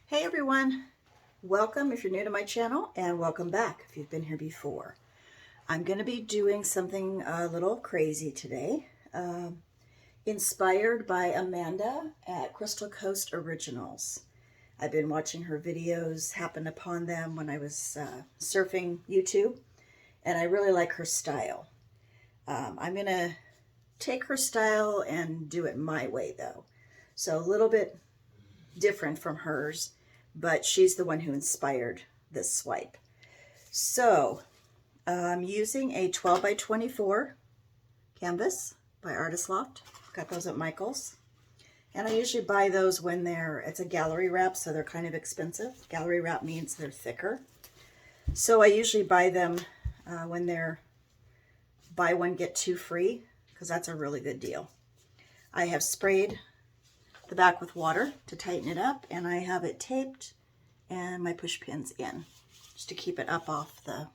Hey everyone, welcome if you're new to my channel, and welcome back if you've been here before. I'm going to be doing something a little crazy today, inspired by Amanda at Crystal Coast Originals. I've been watching her videos, happened upon them when I was surfing YouTube, and I really like her style. I'm going to take her style and do it my way though. So a little bit different from hers, but she's the one who inspired this swipe. So I'm using a 12 by 24 canvas by Artist Loft. Got those at Michael's. And I usually buy those when it's a gallery wrap, so they're kind of expensive. Gallery wrap means they're thicker. So I usually buy them when they're buy one, get two free, because that's a really good deal. I have sprayed the back with water to tighten it up, and I have it taped and my push pins in just to keep it up off the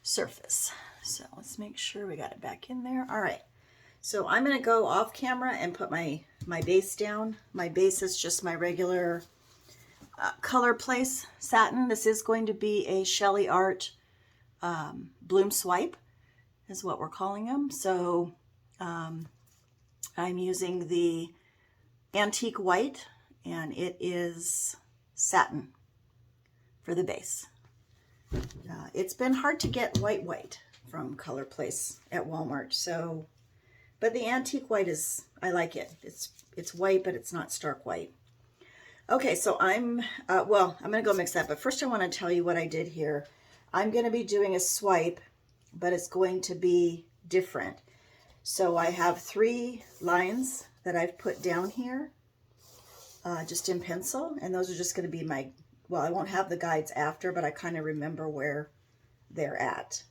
surface. So let's make sure we got it back in there. All right, so I'm going to go off camera and put my base down. My base is just my regular Color Place satin. This is going to be a Seleeart bloom swipe is what we're calling them. So I'm using the antique white, and it is satin for the base. It's been hard to get white from Color Place at Walmart, so but the antique white is, I like it. It's white, but it's not stark white. Okay, so I'm going to go mix that, but first I want to tell you what I did here. I'm going to be doing a swipe, but it's going to be different. So I have 3 lines that I've put down here just in pencil, and those are just going to be my, well, I won't have the guides after, but I kind of remember where they're at.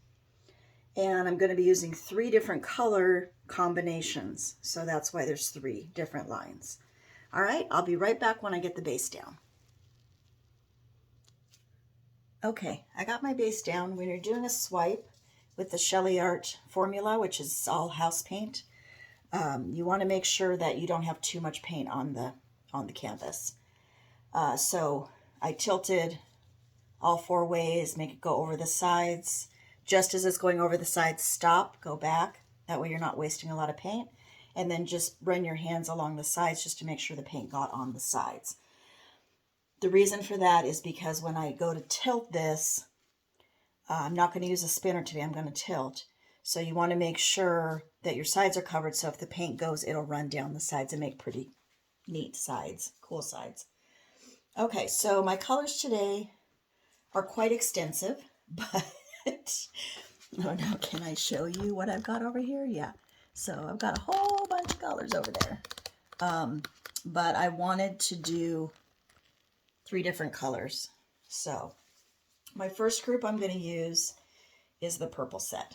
And I'm going to be using 3 different color combinations, so that's why there's 3 different lines. All right, I'll be right back when I get the base down. Okay, I got my base down. When you're doing a swipe with the Seleeart formula, which is all house paint, you want to make sure that you don't have too much paint on the canvas. So I tilted all 4 ways, make it go over the sides. Just as it's going over the sides, stop, go back. That way you're not wasting a lot of paint. And then just run your hands along the sides just to make sure the paint got on the sides. The reason for that is because when I go to tilt this, I'm not going to use a spinner today, I'm going to tilt. So you want to make sure that your sides are covered, so if the paint goes, it'll run down the sides and make pretty neat sides, cool sides. Okay, so my colors today are quite extensive, but oh, now can I show you what I've got over here? Yeah, so I've got a whole bunch of colors over there. But I wanted to do 3 different colors. So my first group I'm going to use is the purple set.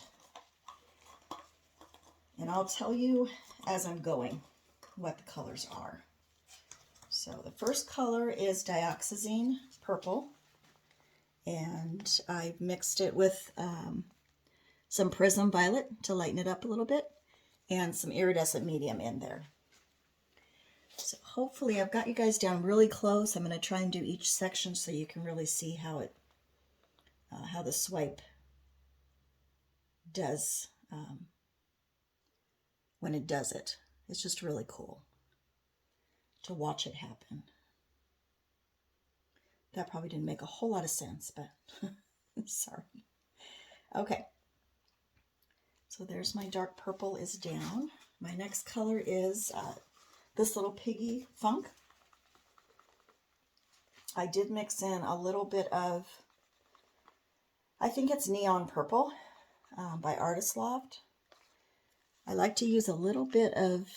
And I'll tell you as I'm going what the colors are. So the first color is Dioxazine purple, and I've mixed it with some Prism violet to lighten it up a little bit, and some iridescent medium in there. So hopefully I've got you guys down really close. I'm going to try and do each section so you can really see how the swipe does when it does it. It's just really cool to watch it happen. That probably didn't make a whole lot of sense, but sorry. Okay, so there's my dark purple is down. My next color is this little piggy funk. I did mix in a little bit of, I think it's neon purple by Artist Loft. I like to use a little bit of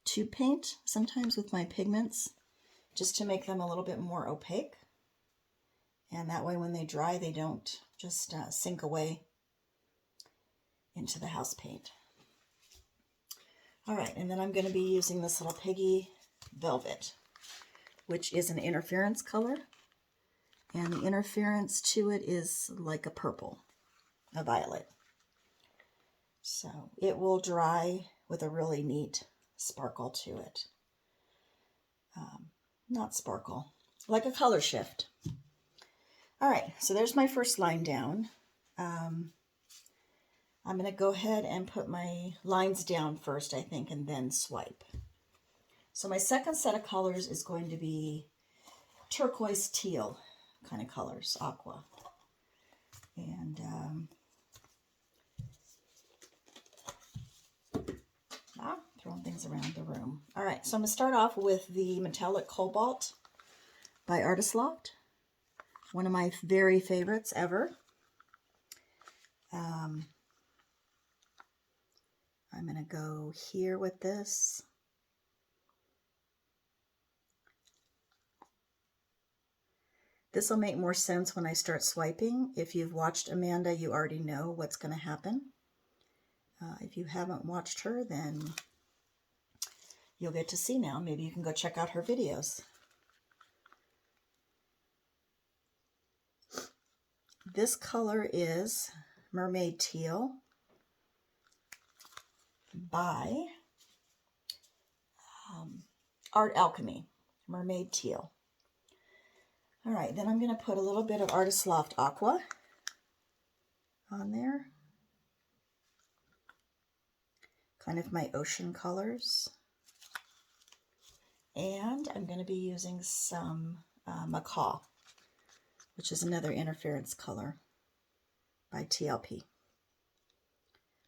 tube paint sometimes with my pigments, just to make them a little bit more opaque. And that way when they dry, they don't just sink away into the house paint. All right, and then I'm going to be using this little piggy velvet, which is an interference color. And the interference to it is like a purple, a violet. So it will dry with a really neat sparkle to it. not sparkle, like a color shift. All right, so there's my first line down. I'm going to go ahead and put my lines down first, I think, and then swipe. So my second set of colors is going to be turquoise teal kind of colors, Aqua. And throwing things around the room. All right, so I'm going to start off with the metallic cobalt by Artist Loft. One of my very favorites ever. I'm going to go here with this. This will make more sense when I start swiping. If you've watched Amanda, you already know what's going to happen. If you haven't watched her, then you'll get to see now. Maybe you can go check out her videos. This color is Mermaid Teal by Art Alchemy. Mermaid Teal. All right, then I'm going to put a little bit of Artist Loft Aqua on there. Kind of my ocean colors. And I'm going to be using some macaw, which is another interference color by TLP.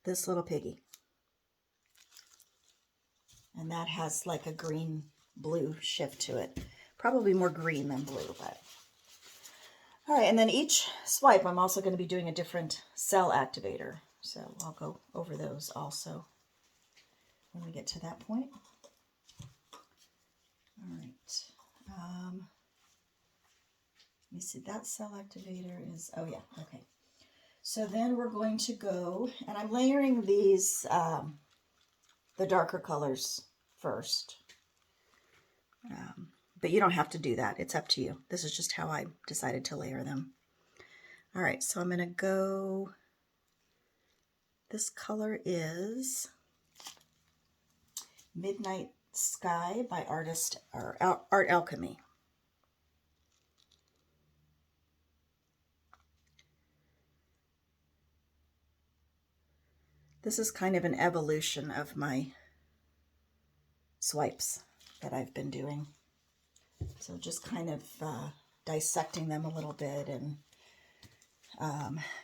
This little piggy. And that has like a green-blue shift to it. Probably more green than blue, but... All right, and then each swipe, I'm also going to be doing a different cell activator. So I'll go over those also when we get to that point. All right. Let me see, that cell activator is, oh yeah, okay. So then we're going to go, and I'm layering these, the darker colors first. But you don't have to do that. It's up to you. This is just how I decided to layer them. All right, so I'm going to go, this color is Midnight Sky by Art Alchemy. This is kind of an evolution of my swipes that I've been doing. So just kind of dissecting them a little bit and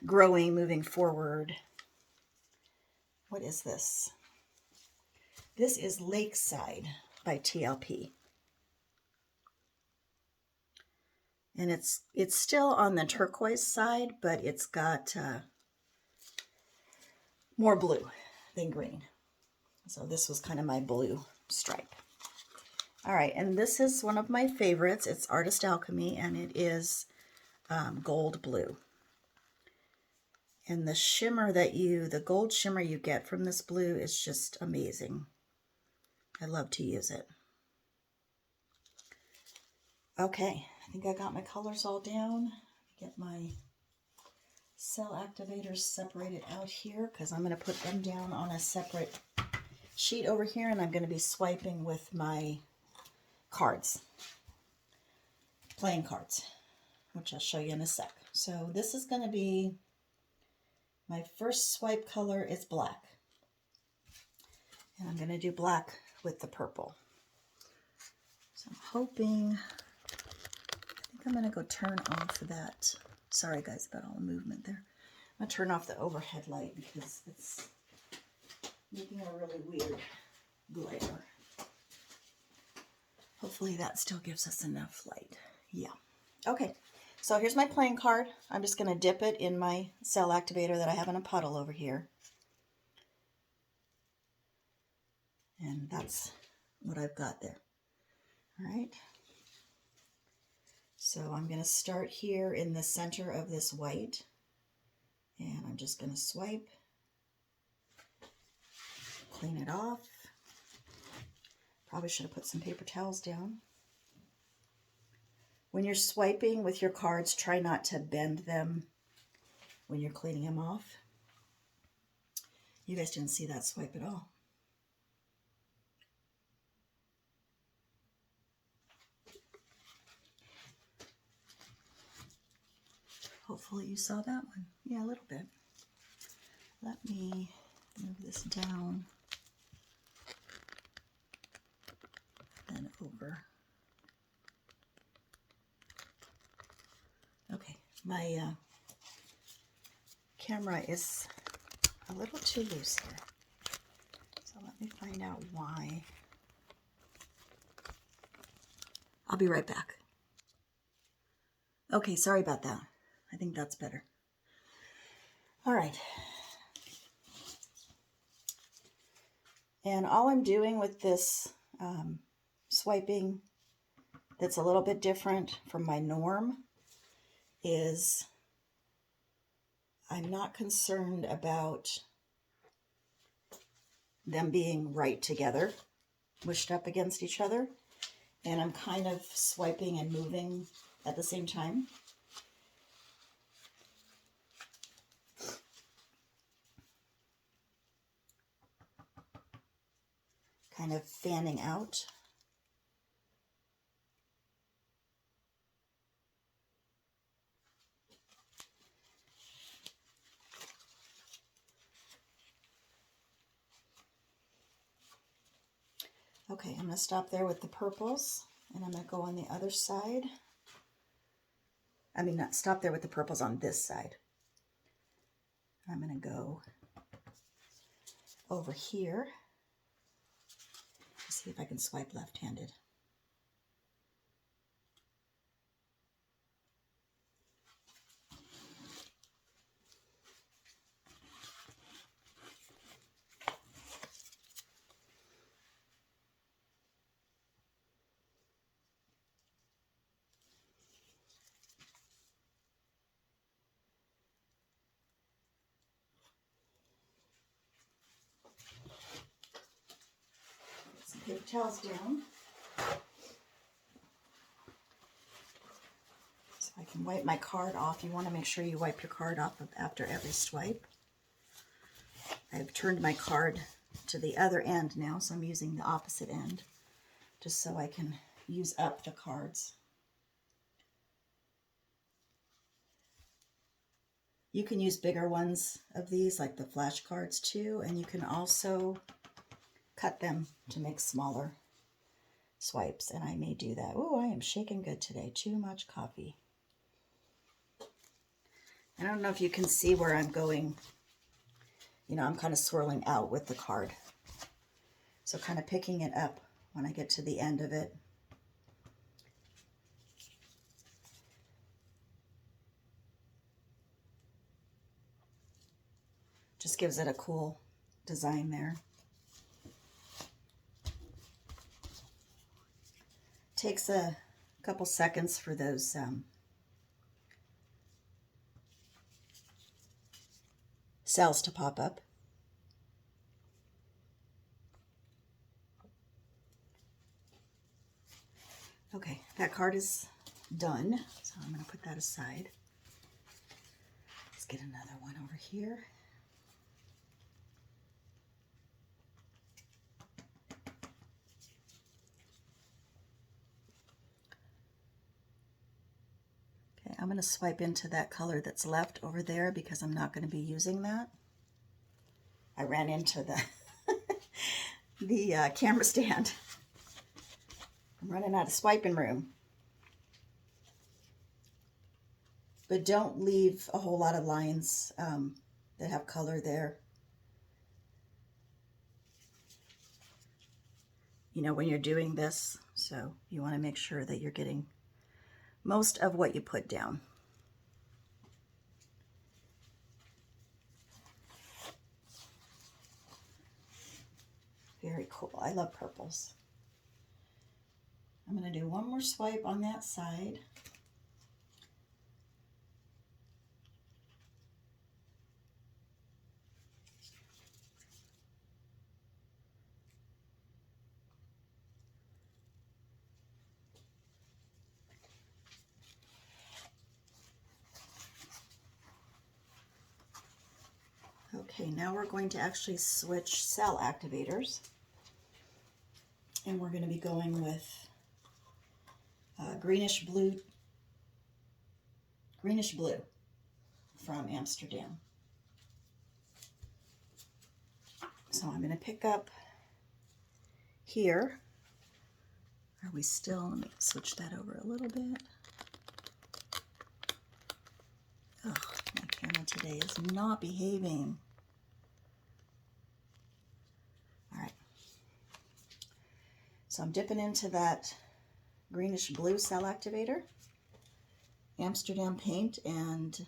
growing, moving forward. What is this? This is Lakeside by TLP. And it's still on the turquoise side, but it's got more blue than green. So this was kind of my blue stripe. All right, and this is one of my favorites. It's Artist Alchemy, and it is gold blue. And the shimmer the gold shimmer you get from this blue is just amazing. I love to use it. Okay, I think I got my colors all down. Get my cell activators separated out here because I'm going to put them down on a separate sheet over here, and I'm going to be swiping with my cards, playing cards, which I'll show you in a sec. So this is going to be, my first swipe color is black. And I'm going to do black with the purple. So I'm hoping, I think I'm going to go turn off that, sorry guys about all the movement there. I'm going to turn off the overhead light because it's making a really weird glare. Hopefully that still gives us enough light. Yeah. Okay, so here's my playing card. I'm just going to dip it in my cell activator that I have in a puddle over here. And that's what I've got there. All right. So I'm going to start here in the center of this white. And I'm just going to swipe. Clean it off. Probably should have put some paper towels down. When you're swiping with your cards, try not to bend them when you're cleaning them off. You guys didn't see that swipe at all. Hopefully you saw that one. Yeah, a little bit. Let me move this down and over. Okay, my camera is a little too loose here. So let me find out why. I'll be right back. Okay, sorry about that. I think that's better. All right. And all I'm doing with this swiping that's a little bit different from my norm is I'm not concerned about them being right together, mushed up against each other. And I'm kind of swiping and moving at the same time. Kind of fanning out. Okay, I'm going to stop there with the purples, and I'm going to go on the other side. I mean, not stop there with the purples on this side. I'm going to go over here. See if I can swipe left-handed. Some paper towels down. So I can wipe my card off. You want to make sure you wipe your card off after every swipe. I've turned my card to the other end now, so I'm using the opposite end just so I can use up the cards. You can use bigger ones of these, like the flashcards too, and you can also cut them to make smaller swipes, and I may do that. Oh, I am shaking good today. Too much coffee. I don't know if you can see where I'm going. You know, I'm kind of swirling out with the card. So kind of picking it up when I get to the end of it. Just gives it a cool design there. Takes a couple seconds for those cells to pop up. Okay, that card is done, so I'm going to put that aside. Let's get another one over here. Okay, I'm going to swipe into that color that's left over there because I'm not going to be using that. I ran into the camera stand. I'm running out of swiping room. But don't leave a whole lot of lines that have color there. You know, when you're doing this, so you want to make sure that you're getting most of what you put down. Very cool. I love purples. I'm going to do one more swipe on that side. Okay, now we're going to actually switch cell activators. And we're going to be going with greenish blue. from Amsterdam. So I'm going to pick up here. Are we still? Let me switch that over a little bit. Oh, my camera today is not behaving. All right. So I'm dipping into that greenish blue cell activator, Amsterdam paint, and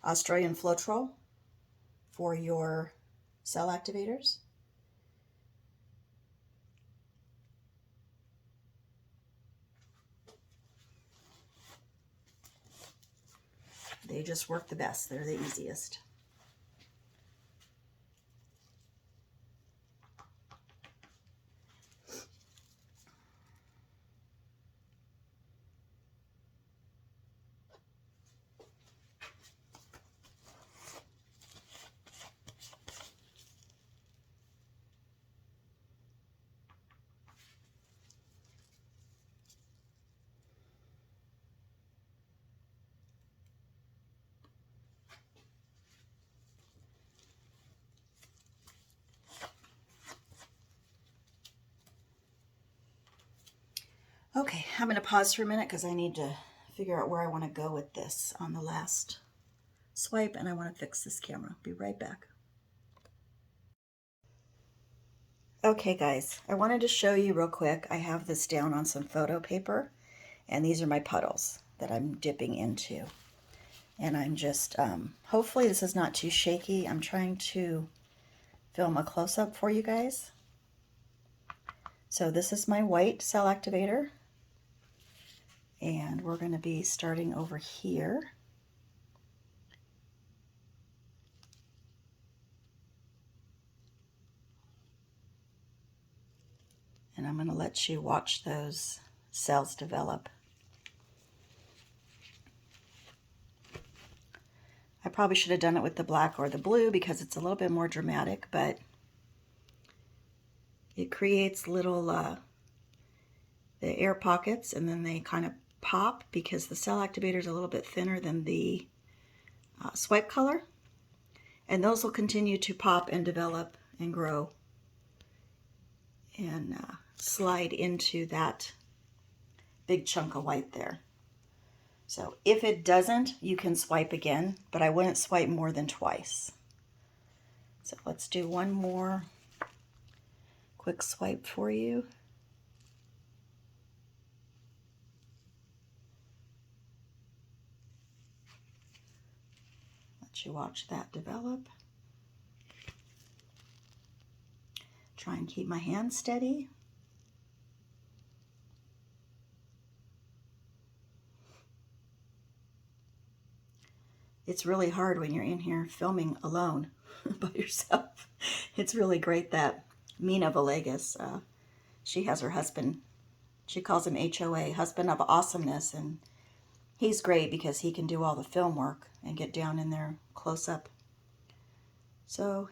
Australian floetrol for your cell activators. They just work the best. They're the easiest. Okay, I'm going to pause for a minute because I need to figure out where I want to go with this on the last swipe, and I want to fix this camera. Be right back. Okay guys, I wanted to show you real quick. I have this down on some photo paper, and these are my puddles that I'm dipping into. And I'm just, hopefully this is not too shaky. I'm trying to film a close-up for you guys. So this is my white cell activator. And we're going to be starting over here. And I'm going to let you watch those cells develop. I probably should have done it with the black or the blue because it's a little bit more dramatic, but it creates little the air pockets, and then they kind of pop because the cell activator is a little bit thinner than the swipe color, and those will continue to pop and develop and grow and slide into that big chunk of white there. So if it doesn't, you can swipe again, but I wouldn't swipe more than twice. So let's do one more quick swipe for you. Let you watch that develop. Try and keep my hand steady. It's really hard when you're in here filming alone by yourself. It's really great that Mina Villegas, she has her husband, she calls him HOA, Husband of Awesomeness, and he's great because he can do all the film work and get down in there close up. So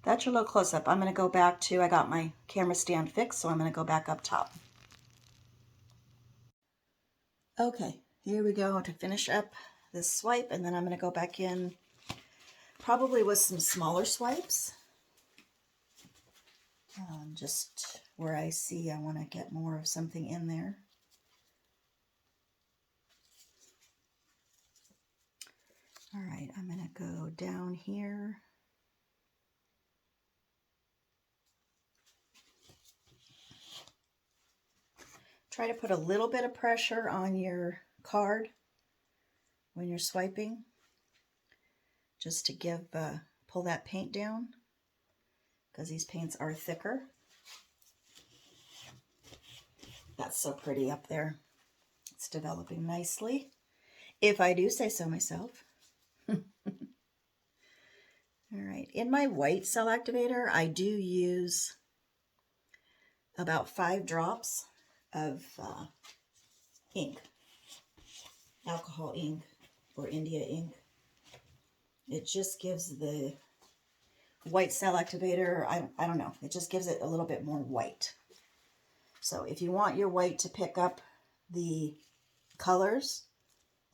that's your little close up. I'm going to go back to, I got my camera stand fixed, so I'm going to go back up top. Okay, here we go to finish up this swipe, and then I'm going to go back in probably with some smaller swipes. Just where I see I want to get more of something in there. All right, I'm going to go down here. Try to put a little bit of pressure on your card when you're swiping, just to give, pull that paint down, because these paints are thicker. That's so pretty up there. It's developing nicely, if I do say so myself. All right, in my white cell activator, I do use about 5 drops of ink, alcohol ink or India ink. It just gives the white cell activator, I don't know, it just gives it a little bit more white. So if you want your white to pick up the colors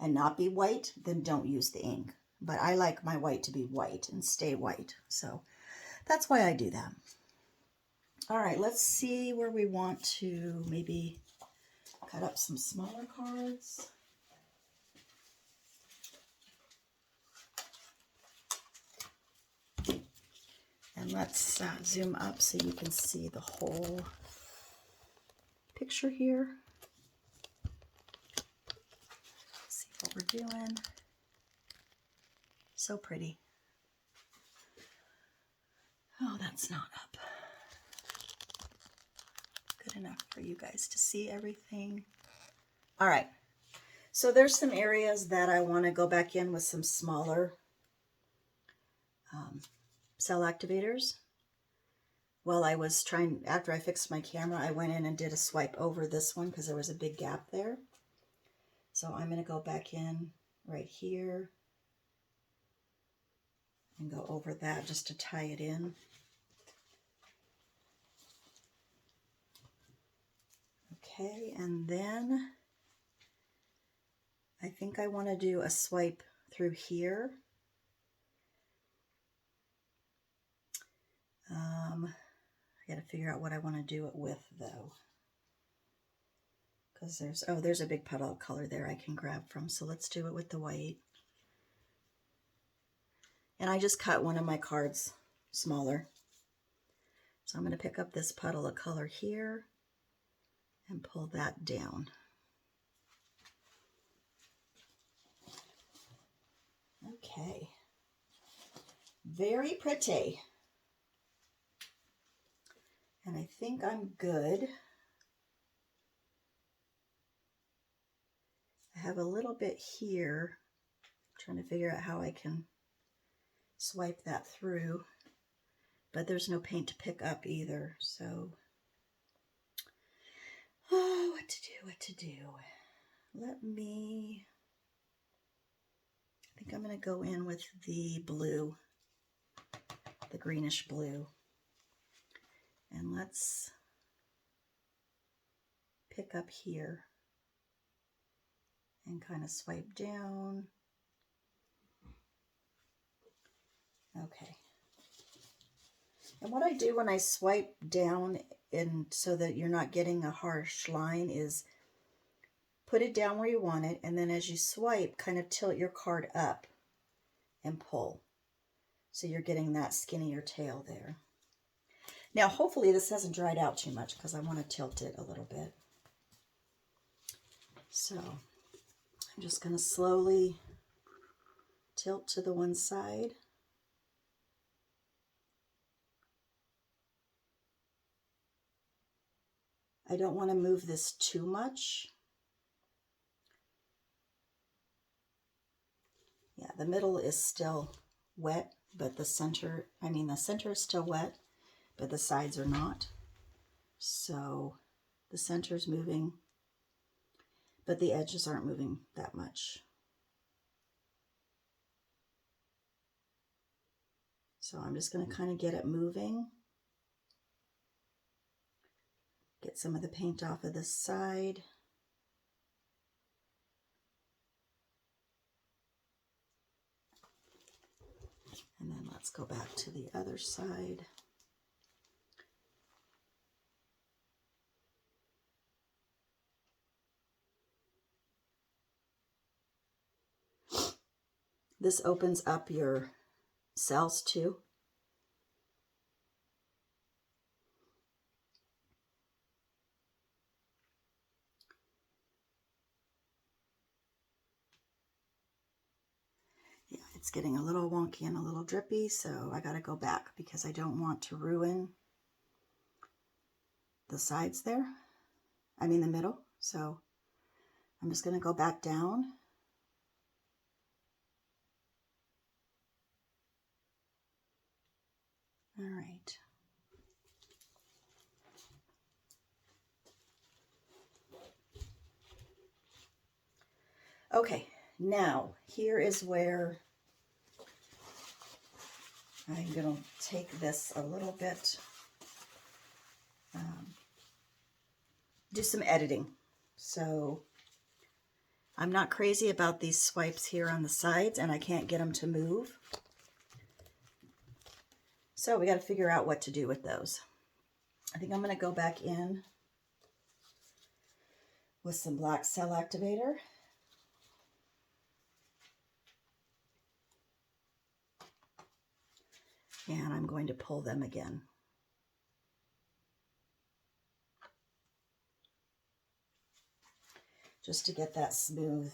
and not be white, then don't use the ink. But I like my white to be white and stay white. So that's why I do that. All right, let's see where we want to maybe cut up some smaller cards. And let's zoom up so you can see the whole picture here. See what we're doing. So pretty. Oh, that's not up. Good enough for you guys to see everything. All right. So there's some areas that I want to go back in with some smaller cell activators. Well, I was trying, after I fixed my camera, I went in and did a swipe over this one because there was a big gap there. So I'm going to go back in right here and go over that just to tie it in. Okay, and then I think I want to do a swipe through here. I got to figure out what I want to do it with though. Because there's a big puddle of color there I can grab from. So let's do it with the white. And I just cut one of my cards smaller. So I'm going to pick up this puddle of color here and pull that down. Okay. Very pretty. And I think I'm good. I have a little bit here. I'm trying to figure out how I can swipe that through. But there's no paint to pick up either. So, oh, what to do. I think I'm going to go in with the blue, the greenish blue. And let's pick up here and kind of swipe down. Okay. And what I do when I swipe down in so that you're not getting a harsh line is put it down where you want it, and then as you swipe, kind of tilt your card up and pull. So you're getting that skinnier tail there. Now, hopefully this hasn't dried out too much because I want to tilt it a little bit. So I'm just going to slowly tilt to the one side. I don't want to move this too much. Yeah, the middle is still wet, but the center is still wet, but the sides are not. So the center's moving, but the edges aren't moving that much. So I'm just going to kind of get it moving. Get some of the paint off of this side. And then let's go back to the other side. This opens up your cells too. Yeah, it's getting a little wonky and a little drippy, so I got to go back because I don't want to ruin the sides there. I mean the middle. So I'm just going to go back down. All right. Okay, now here is where I'm going to take this a little bit, do some editing. So I'm not crazy about these swipes here on the sides, and I can't get them to move. So we got to figure out what to do with those. I think I'm going to go back in with some black cell activator. And I'm going to pull them again. Just to get that smooth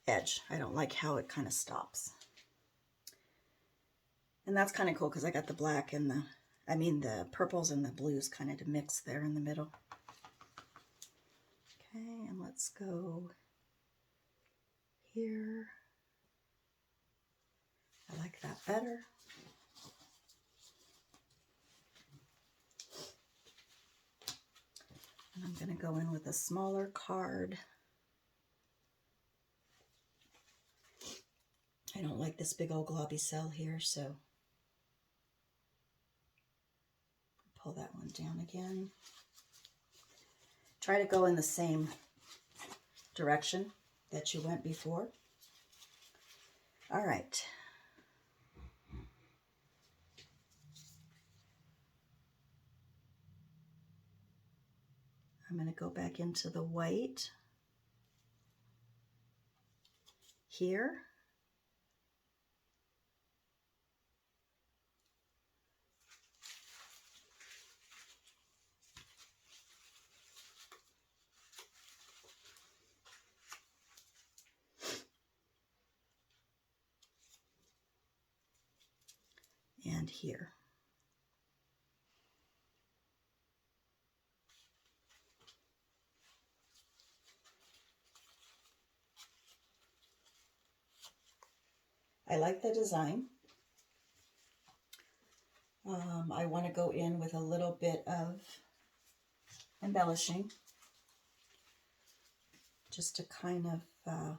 edge. I don't like how it kind of stops. And that's kind of cool because I got the black and the purples and the blues kind of to mix there in the middle. Okay, and let's go here. I like that better. And I'm going to go in with a smaller card. I don't like this big old globby cell here, so pull that one down again. Try to go in the same direction that you went before. All right. I'm going to go back into the white here. And here. I like the design. I want to go in with a little bit of embellishing just to kind of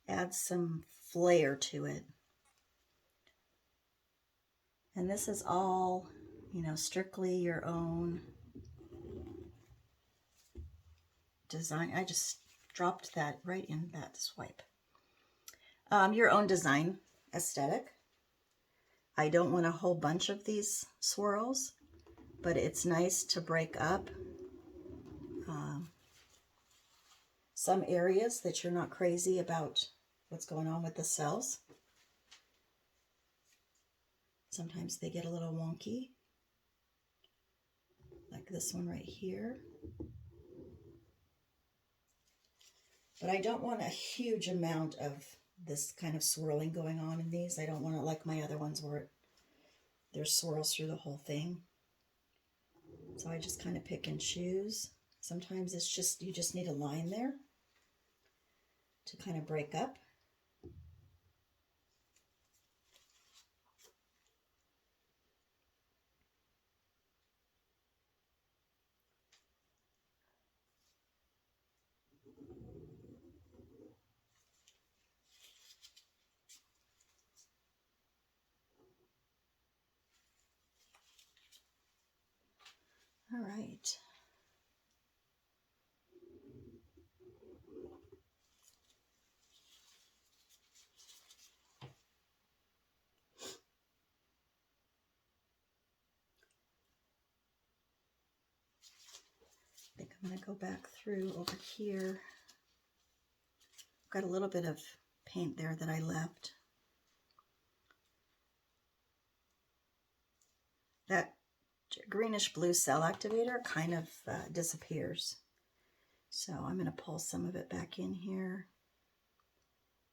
add some flair to it. And this is all, you know, strictly your own design. I just dropped that right in that swipe. Your own design aesthetic. I don't want a whole bunch of these swirls, but it's nice to break up some areas that you're not crazy about what's going on with the cells. Sometimes they get a little wonky, like this one right here. But I don't want a huge amount of this kind of swirling going on in these. I don't want it like my other ones where there's swirls through the whole thing. So I just kind of pick and choose. Sometimes it's just, you just need a line there to kind of break up. All right. I think I'm going to go back through over here. Got a little bit of paint there that I left. That greenish blue cell activator kind of disappears. So I'm going to pull some of it back in here.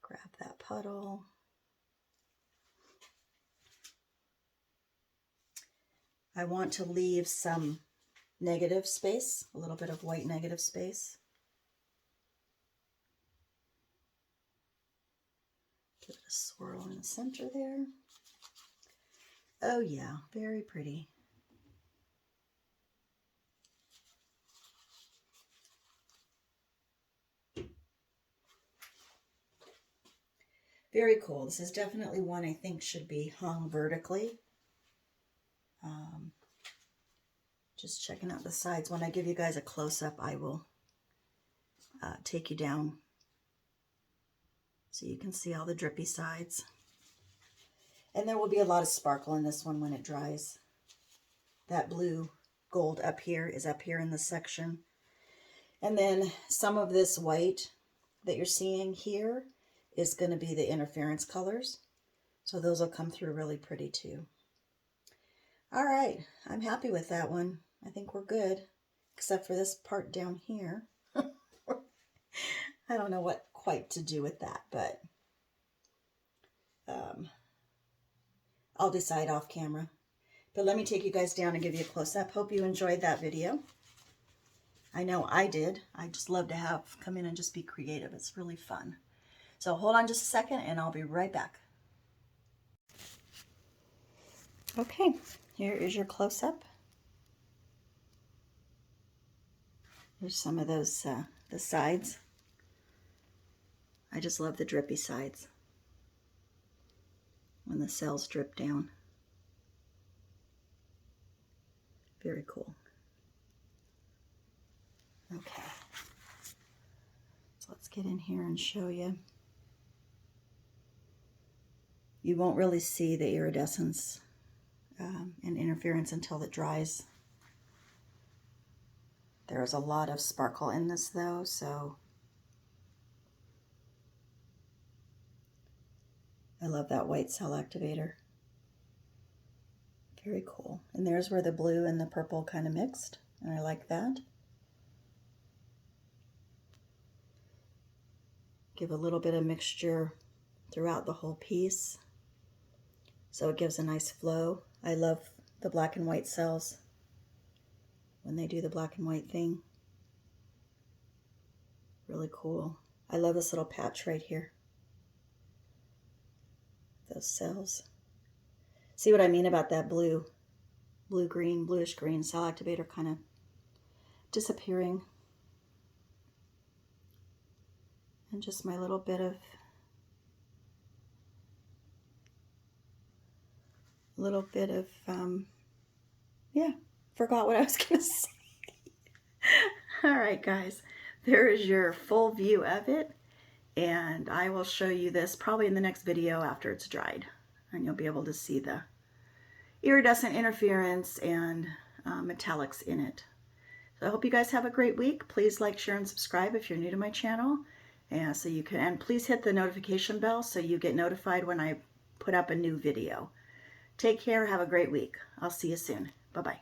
Grab that puddle. I want to leave some negative space, a little bit of white negative space. Give it a swirl in the center there. Oh yeah, very pretty. Very cool. This is definitely one I think should be hung vertically. Just checking out the sides. When I give you guys a close-up, I will take you down so you can see all the drippy sides. And there will be a lot of sparkle in this one when it dries. That blue gold up here is up here in this section. And then some of this white that you're seeing here is going to be the interference colors. So those will come through really pretty too. All right, I'm happy with that one. I think we're good, except for this part down here. I don't know what quite to do with that, but I'll decide off camera. But let me take you guys down and give you a close-up. Hope you enjoyed that video. I know I did. I just love to come in and just be creative. It's really fun. So hold on just a second and I'll be right back. Okay, here is your close-up. Here's some of those, the sides. I just love the drippy sides when the cells drip down. Very cool. Okay, so let's get in here and show you. You won't really see the iridescence and interference until it dries. There's a lot of sparkle in this though, so I love that white cell activator. Very cool. And there's where the blue and the purple kind of mixed, and I like that. Give a little bit of mixture throughout the whole piece, so it gives a nice flow. I love the black and white cells when they do the black and white thing. Really cool. I love this little patch right here. Those cells. See what I mean about that blue-green, bluish-green cell activator kind of disappearing. And just my little bit of yeah, forgot what I was gonna say. All right, guys, there is your full view of it, and I will show you this probably in the next video after it's dried, and you'll be able to see the iridescent interference and metallics in it. So I hope you guys have a great week. Please like, share, and subscribe if you're new to my channel, and and please hit the notification bell so you get notified when I put up a new video. Take care. Have a great week. I'll see you soon. Bye-bye.